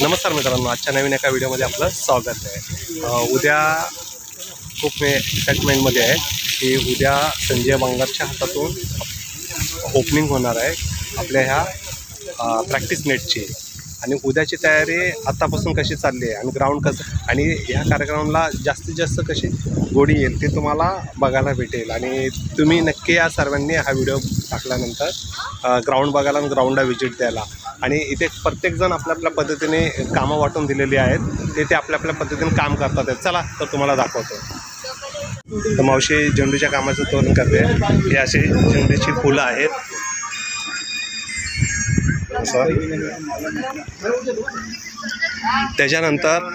नमस्कार मित्रांनो, आजच्या नवीन एका व्हिडिओमध्ये आपलं स्वागत आहे। उद्या खूप एक्साइटमेंटमध्ये आहे की उद्या संजय बांगरच्या हातातून ओपनिंग होणार आहे आपल्या ह्या प्रॅक्टिस नेटची। आणि उद्याची तयारी आतापासून कशी चालली आहे आणि ग्राउंड कसं आणि ह्या कार्यक्रमाला जास्तीत जास्त कशी गोडी येईल ते तुम्हाला बघायला भेटेल। आणि तुम्ही नक्की या सर्वांनी हा व्हिडिओ टाकल्यानंतर ग्राउंड बघायला आणि ग्राउंडला व्हिजिट द्यायला। आणि इथे प्रत्येकजण आपल्या आपल्या पद्धतीने कामं वाटून दिलेली आहेत, ते आपल्या आपल्या पद्धतीने काम करतात आहेत। चला तर तुम्हाला दाखवतो। तर मावशी झेंडूच्या कामाचं तोरण करते। हे असे झेंडूची फुलं आहेत त्याच्यानंतर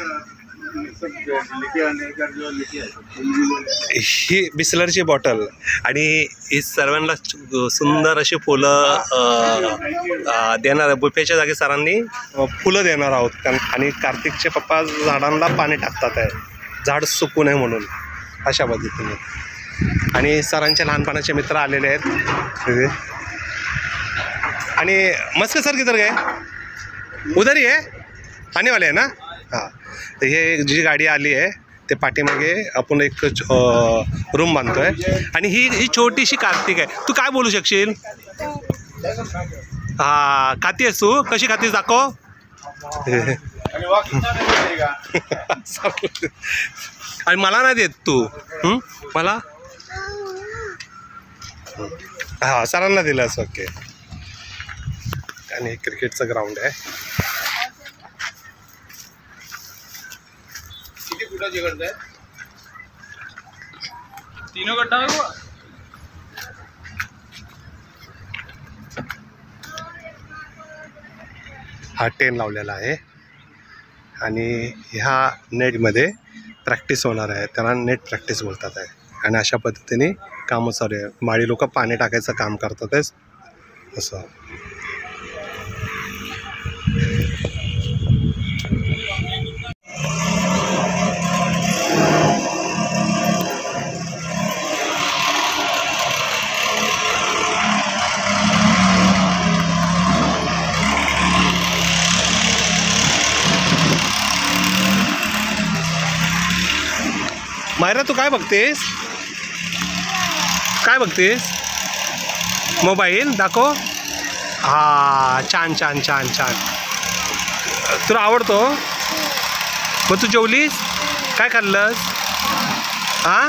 ही बिस्लरची बॉटल आणि ही सर्वांना सुंदर अशी फुलं देणार बुफेच्या जागी सरांनी फुलं देणार आहोत। आणि कार्तिकचे पप्पा झाडांना पाणी टाकतात आहे, झाड सुकू नये म्हणून अशा पद्धतीने। आणि सरांचे लहानपणाचे मित्र आलेले आहेत। आणि मस्के सर किधर गए? उधर ही है, आने वाले है ना? हाँ, तर हे जी गाडी आली आहे ते पाठीमागे आपण एक रूम बांधतो आहे। आणि ही छोटीशी कार्तिक आहे। तू काय बोलू शकशील? हा, खाती आहेस तू? कशी खातीस दाखव। आणि मला नाही देत तू? मला हा सरांना दिलंस। ओके। आणि क्रिकेटचं ग्राउंड आहे। किती फुटाची करताय? तीन गड्डा आहे। हा 10 लावलेला आहे आणि ह्या नेटमध्ये प्रॅक्टिस होणार आहे, त्याला नेट प्रॅक्टिस बोलतात आहे। आणि अशा पद्धतीने कामं चालू आहे। माळी लोक पाणी टाकायचं काम करतात आहे असं। मायरा तू काय बघतेस? काय बघतेस? मोबाईल दाखव। हा, छान छान छान छान, तुला आवडतो? मग तू जेवलीस? काय खाल्लंस? हां,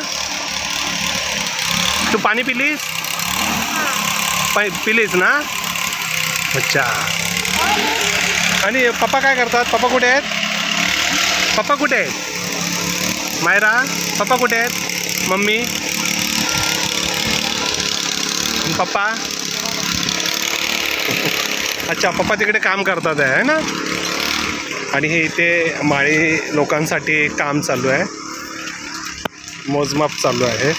तू पाणी पिलीस? पिलीस ना? अच्छा। आणि पप्पा काय करतात? पप्पा कुठे आहेत? पप्पा कुठे आहेत? मायरा पप्पा कुठे आहेत? Mummy papa? अच्छा, पप्पा तिकडे काम करतात आहे ना। आणि हे इथे माळी लोकांसाठी काम चालू आहे, मोजमाप चालू आहे।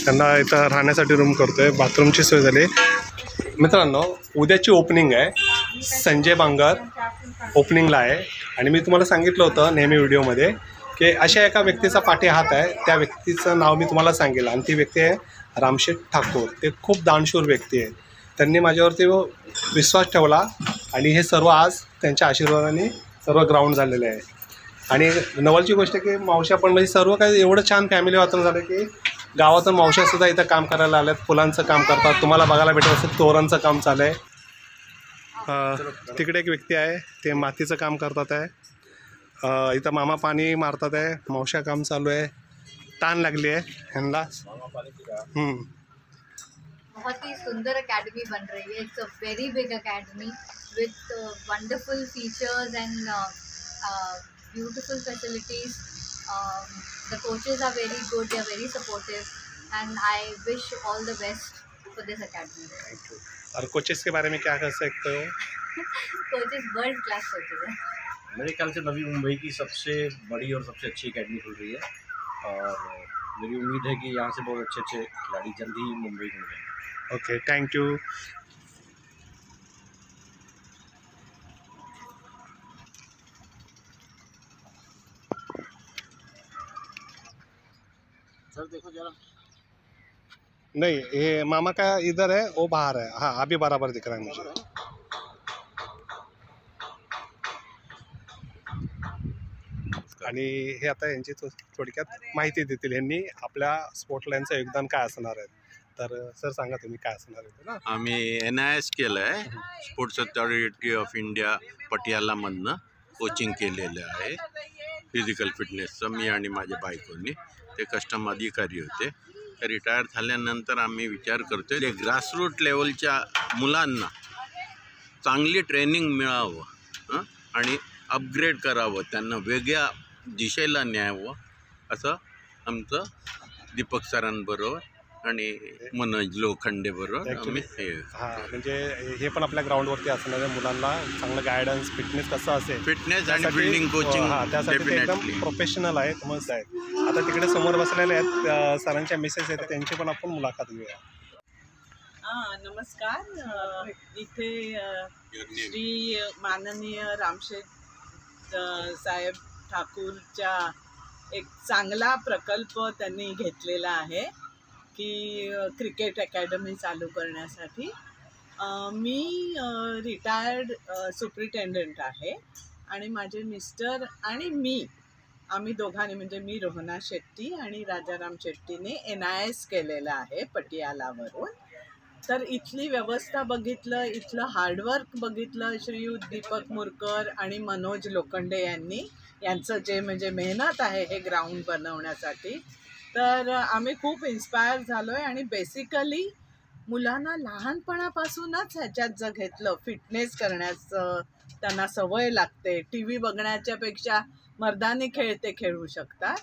त्यांना इथं राहण्यासाठी रूम करतोय, बाथरूमची सोय झाली। मित्रांनो, उद्याची ओपनिंग आहे, संजय बांगर ओपनिंगला आहे। आणि मी तुम्हाला सांगितलं होतं नेहमी व्हिडिओमध्ये की अशा एका व्यक्तीचा पाठी हात आहे, त्या व्यक्तीचं नाव मी तुम्हाला सांगेल। आणि ती व्यक्ती आहे रामशेठ ठाकूर। ते खूप दानशूर व्यक्ती आहे, त्यांनी माझ्यावरती विश्वास ठेवला आणि हे सर्व आज त्यांच्या आशीर्वादाने सर्व ग्राउंड झालेले आहे। आणि नवलची गोष्ट की मावश्या पण म्हणजे सर्व काही एवढं छान फॅमिली वातावरण झालं की गावातून मावश्यासुद्धा इथं काम करायला आल्यात, फुलांचं काम करतात, तुम्हाला बघायला भेटत असं तोरणचं काम चालू आहे। तिकडे एक व्यक्ती आहे, ते मातीचं काम करतात आहे। इथं मामा पाणी मारतात आहे, मावश्या काम चालू आहे, ताण लागली आहे ह्यांना। बहुत ही सुंदर अकेडमी बन रही है। It's a very big academy with wonderful features and beautiful facilities. The coaches are very good, they are very supportive and I wish all the best for this academy. Thank you. और coaches के बारे में क्या कह सकते हो? Coaches world class coaches हैं। मेरे ख्याल से नवी मुंबई की सबसे बड़ी और सबसे अच्छी अकेडमी खुल रही है और मेरी उम्मीद है कि यहाँ से बहुत अच्छे अच्छे खिलाड़ी जल्द ही मुंबई में मिलेंगे। Okay, thank you. सर देखो जरा। नहीं, ये मामा का इधर है, वो बाहर है. हाँ, अभी बराबर दिख रहा है मुझे. आणि हे आता यांची थोडक्यात माहिती देतील. यांनी आपल्या स्पोर्टलाईनचं योगदान काय असणार आहे. तर सर सांगा तुम्ही काय असणार आहे ना. आम्ही NIS केलं आहे, स्पोर्ट्स अथॉरिटी ऑफ इंडिया पटियालामधनं कोचिंग केलेलं आहे फिजिकल फिटनेसचं. मी आणि माझ्या बायकोनी, ते कस्टम अधिकारी होते. ते रिटायर झाल्यानंतर आम्ही विचार करतो आहे ग्रासरूट लेवलच्या मुलांना चांगली ट्रेनिंग मिळावं आणि अपग्रेड करावं, त्यांना वेगळ्या दिशेला न्यावं, असं आमचं दीपक सरांबरोबर आणि मनोज लोखंडे बरोबर आम्ही हे. हां, म्हणजे हे पण आपल्या ग्राउंडवरती असणाऱ्या मुलांना चांगलं गायडन्स, फिटनेस कसं असेल, फिटनेस आणि बिल्डिंग कोचिंग. हां, त्यासाठी ते एकदम प्रोफेशनल आहेत, मस्त आहेत. आता तिकडे समोर बसलेले आहेत सरांच्या मिसेस आहेत, त्यांची पण आपण मुलाखत घेऊया. नमस्कार. इथे श्री माननीय रामशेठ साहेब ठाकूरच्या एक चांगला प्रकल्प त्यांनी घेतलेला आहे की क्रिकेट अकॅडमी चालू करण्यासाठी. मी रिटायर्ड सुप्रिटेंडंट आहे आणि माझे मिस्टर आणि आम्ही दोघांनी, म्हणजे मी रोहना शेट्टी आणि राजाराम शेट्टीने NIS केलेलं आहे पटियालावरून. तर इथली व्यवस्था बघितलं, इथलं हार्डवर्क बघितलं श्रीयुत दीपक मुरकर आणि मनोज लोखंडे यांचं जे म्हणजे मेहनत आहे हे ग्राउंड बनवण्यासाठी. तर आम्ही खूप इन्स्पायर झालो आहे आणि बेसिकली मुलांना लहानपणापासूनच ह्याच्यात जर घेतलं, फिटनेस करण्याचं त्यांना सवय लागते. TV बघण्याच्यापेक्षा मर्दानी खेळ ते खेळू शकतात.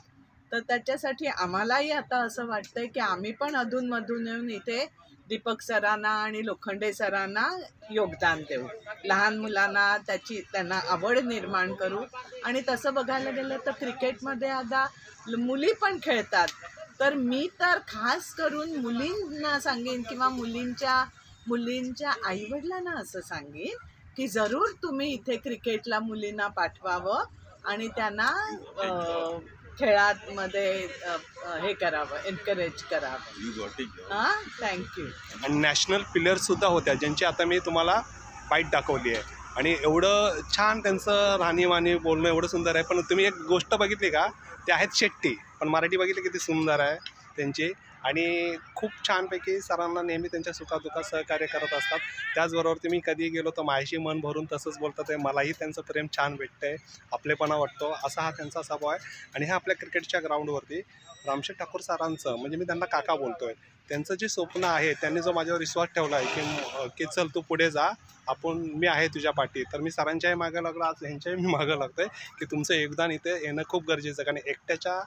तर त्याच्यासाठी आम्हालाही आता असं वाटतं आहे की आम्ही पण अधूनमधून येऊन इथे दीपक सरांना आणि लोखंडे सरांना योगदान देऊ, लहान मुलांना त्यांना आवड निर्माण करू. आणि तसं बघायला गेलं तर क्रिकेटमध्ये आता मुली पण खेळतात. तर मी तर खास करून मुलींना सांगेन किंवा मुलींच्या आईवडिलांना असं सांगेन की जरूर तुम्ही इथे क्रिकेटला मुलींना पाठवावं आणि त्यांना खेळामध्ये हे करावं, एनकरेज करावं. हां, थँक्यू. आणि नॅशनल प्लेयर्ससुद्धा होत्या, ज्यांची आता मी तुम्हाला फाईट दाखवली आहे. आणि एवढं छान त्यांचं राहणीमानी, बोलणं एवढं सुंदर आहे. पण तुम्ही एक गोष्ट बघितली का, ते आहेत शेट्टी, पण मराठी बघितली किती सुंदर आहे त्यांची. आणि खूप छानपैकी सरांना नेहमी त्यांच्या सुखादुखात सहकार्य करत असतात. त्याचबरोबर तुम्ही कधी गेलो तर माझ्याशी मन भरून तसंच बोलतात आहे. मलाही त्यांचं प्रेम छान भेटतं आहे, आपलेपणा वाटतो, असा हा त्यांचा स्वभाव आहे. आणि हा आपल्या क्रिकेटच्या ग्राउंडवरती रामशेठ ठाकूर सरांचं, म्हणजे मी त्यांना काका बोलतो आहे, त्यांचं जे स्वप्न आहे, त्यांनी जो माझ्यावर विश्वास ठेवला आहे की चल तू पुढे जा, मी आहे तुझ्या पाठी. तर मी सरांच्याही मागं लागलो, आज ह्यांच्याही मी मागं लागतो आहे की तुमचं योगदान इथे येणं खूप गरजेचं आहे. कारण एकट्याच्या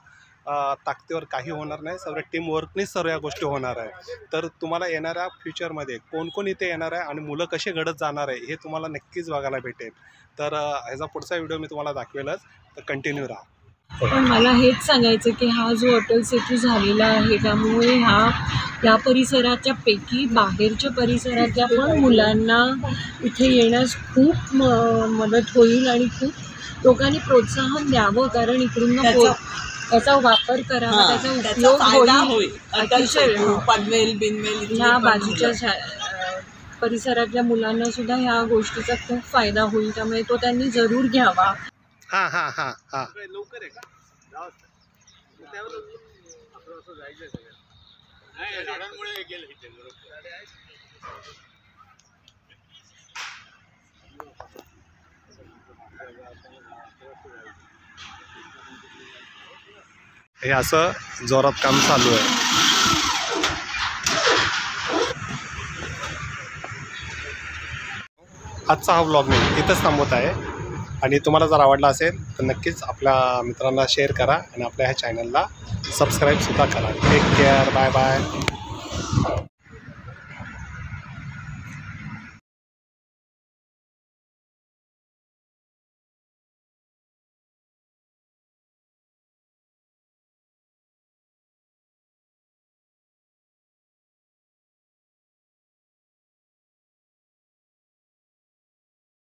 ताकदीवर काही होणार नाही, सर्व टीमवर्कनीच सर्व या गोष्टी होणार आहे. तर तुम्हाला येणाऱ्या फ्युचरमध्ये कोण इथे येणार आहे आणि मुलं कसे घडत जाणार आहे हे तुम्हाला नक्कीच बघायला भेटेल. तर ह्याचा पुढचा व्हिडिओ मी तुम्हाला दाखवेलच, तर कंटिन्यू राहा. पण मला हेच सांगायचं की हा जो अटल सेतू झालेला आहे त्यामुळे या परिसराच्या पैकी बाहेरच्या परिसराच्या पण मुलांना इथे येण्यास खूप मदत होईल आणि खूप लोकांनी प्रोत्साहन द्यावं. कारण इकडून त्याचा वापर करावा, त्याचा उपयोग होईल. अतिशय पनवेल बिनवेल ह्या बाजूच्या परिसरातल्या मुलांना सुद्धा ह्या गोष्टीचा खूप फायदा होईल. त्यामुळे तो त्यांनी जरूर घ्यावा. हां हां हां हां लवकर आहे का? हे असं जोरात काम चालू आहे. आजचा हा व्लॉग मी इथंच थांबवत आहे. आणि तुम्हाला जर आवडला असेल तर नक्कीच आपल्या मित्रांना शेअर करा आणि आपल्या ह्या चॅनलला सबस्क्राईबसुद्धा करा. Take care, bye bye.